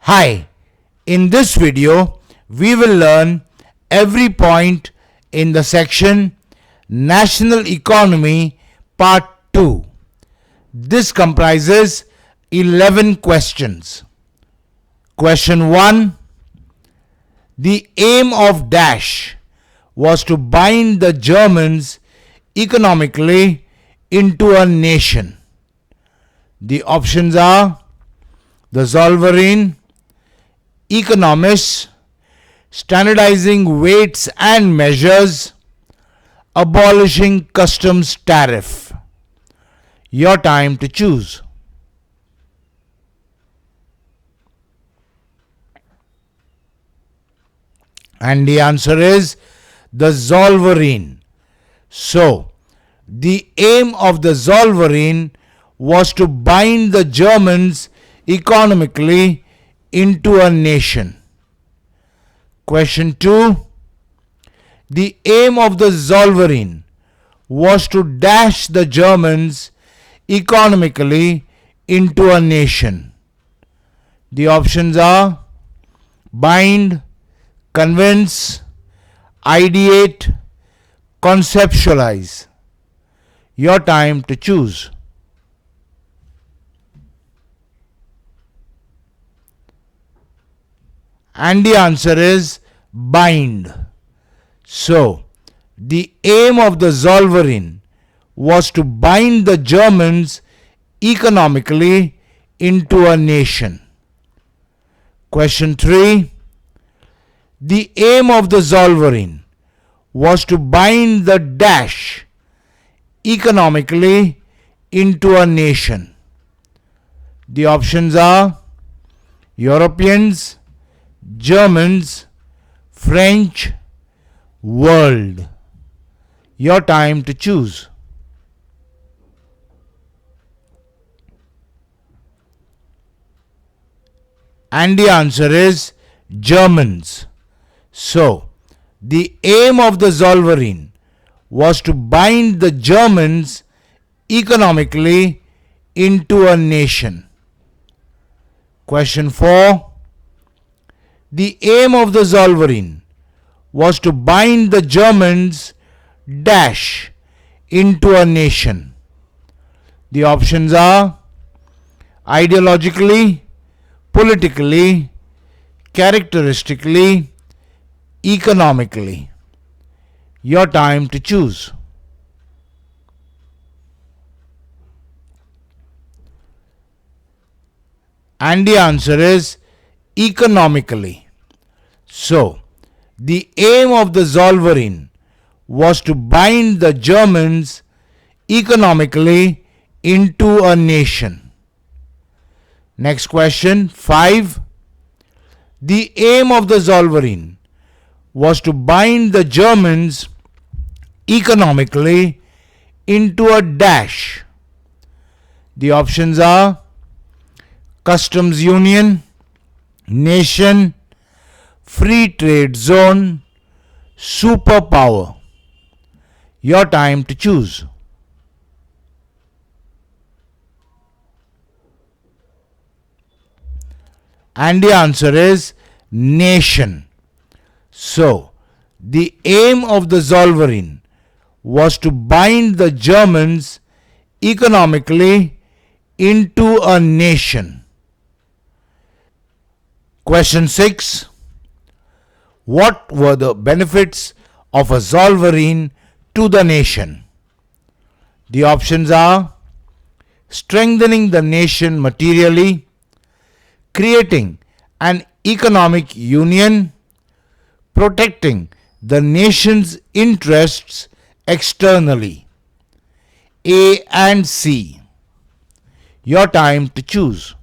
Hi, in this video we will learn every point in the section National Economy Part 2. This comprises 11 questions. Question 1. The aim of Dash was to bind the Germans economically into a nation. The options are the Zollverein, economists, standardizing weights and measures, abolishing customs tariff. Your time to choose. And the answer is the Zollverein. So, the aim of the Zollverein was to bind the Germans economically into a nation. Question 2. The aim of the Zollverein was to dash the Germans economically into a nation. The options are bind, convince, ideate, conceptualize. Your time to choose. And the answer is bind. So, the aim of the Zollverein was to bind the Germans economically into a nation. Question 3. The aim of the Zollverein was to bind the Dash economically into a nation. The options are Europeans, Germans, French, world. Your time to choose. And the answer is Germans. So, the aim of the Zollverein was to bind the Germans economically into a nation. Question 4. The aim of the Zollverein was to bind the Germans Dash into a nation. The options are ideologically, politically, characteristically, economically. Your time to choose. And the answer is economically. So, the aim of the Zollverein was to bind the Germans economically into a nation. Next question, 5. The aim of the Zollverein was to bind the Germans economically into a dash. The options are customs union, nation, free trade zone, superpower. Your time to choose. And the answer is nation. So, the aim of the Zollverein was to bind the Germans economically into a nation. Question 6. What were the benefits of a Zollverein to the nation? The options are strengthening the nation materially, creating an economic union, protecting the nation's interests externally. A and C. Your time to choose.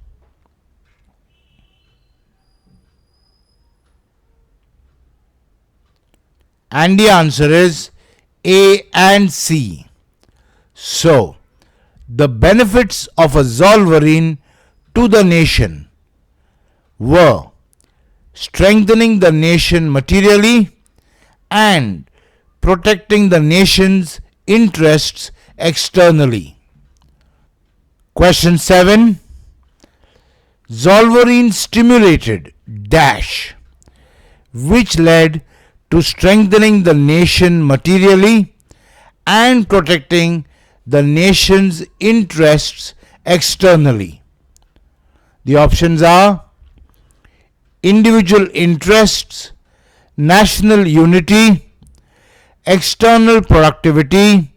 And the answer is A and C. So, the benefits of a Zollverein to the nation were strengthening the nation materially and protecting the nation's interests externally. Question 7. Zollverein stimulated dash, which led to strengthening the nation materially and protecting the nation's interests externally. The options are individual interests, national unity, external productivity,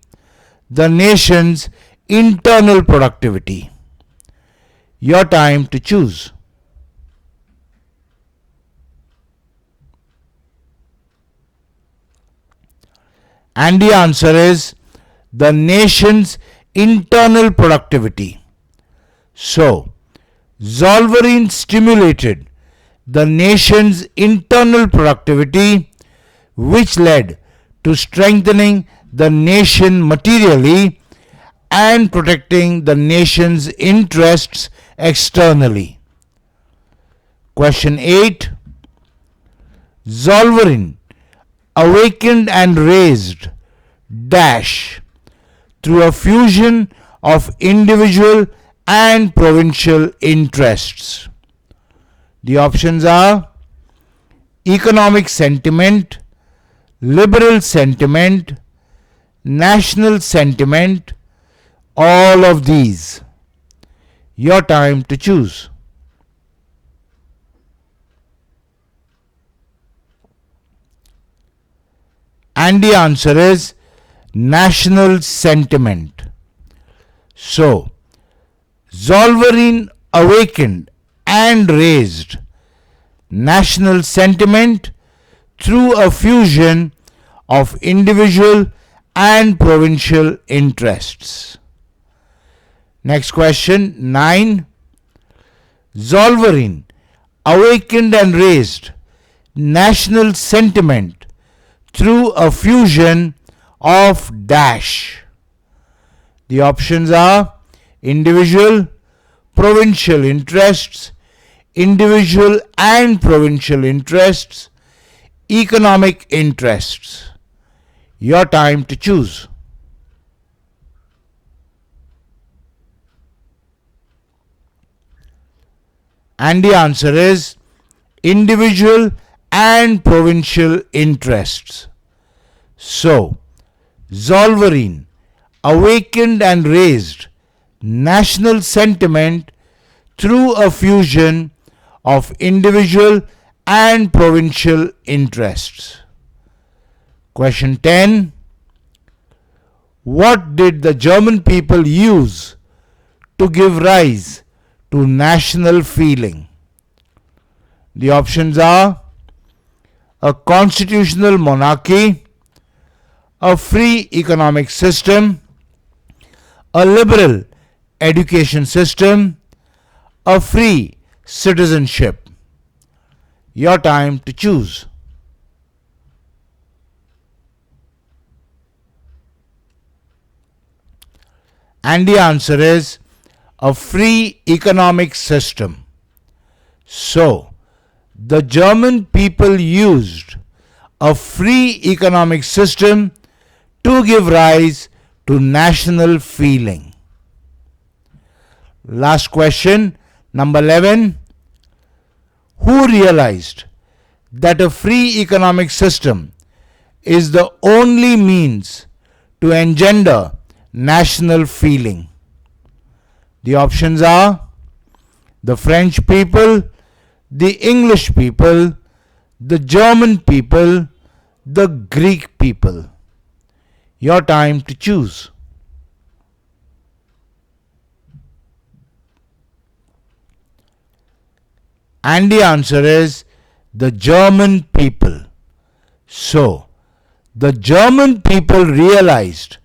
the nation's internal productivity. Your time to choose. And the answer is the nation's internal productivity. So, Zollverein stimulated the nation's internal productivity, which led to strengthening the nation materially and protecting the nation's interests externally. Question 8. Zollverein awakened and raised dash through a fusion of individual and provincial interests. The options are economic sentiment, liberal sentiment, national sentiment, all of these. Your time to choose. And the answer is national sentiment. So, Zollverein awakened and raised national sentiment through a fusion of individual and provincial interests. Next question, 9. Zollverein awakened and raised national sentiment through a fusion of dash. The options are individual, provincial interests, individual and provincial interests, economic interests. Your time to choose. And the answer is individual and provincial interests. So, Zollverein awakened and raised national sentiment through a fusion of individual and provincial interests. Question 10. What did the German people use to give rise to national feeling? The options are a constitutional monarchy, a free economic system, a liberal education system, a free citizenship. Your time to choose. And the answer is a free economic system. So, the German people used a free economic system to give rise to national feeling. Last question, number 11. Who realized that a free economic system is the only means to engender national feeling? The options are the French people, the English people, the German people, the Greek people. Your time to choose. And the answer is the German people. So, the German people realized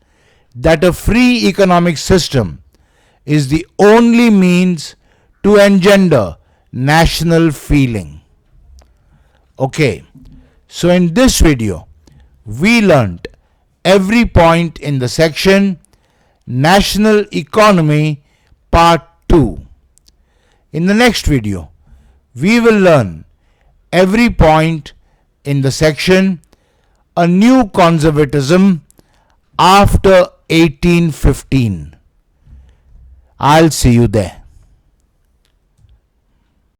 that a free economic system is the only means to engender national feeling. Okay, so in this video, we learnt every point in the section National Economy Part 2. In the next video, we will learn every point in the section A New Conservatism after 1815. I'll see you there.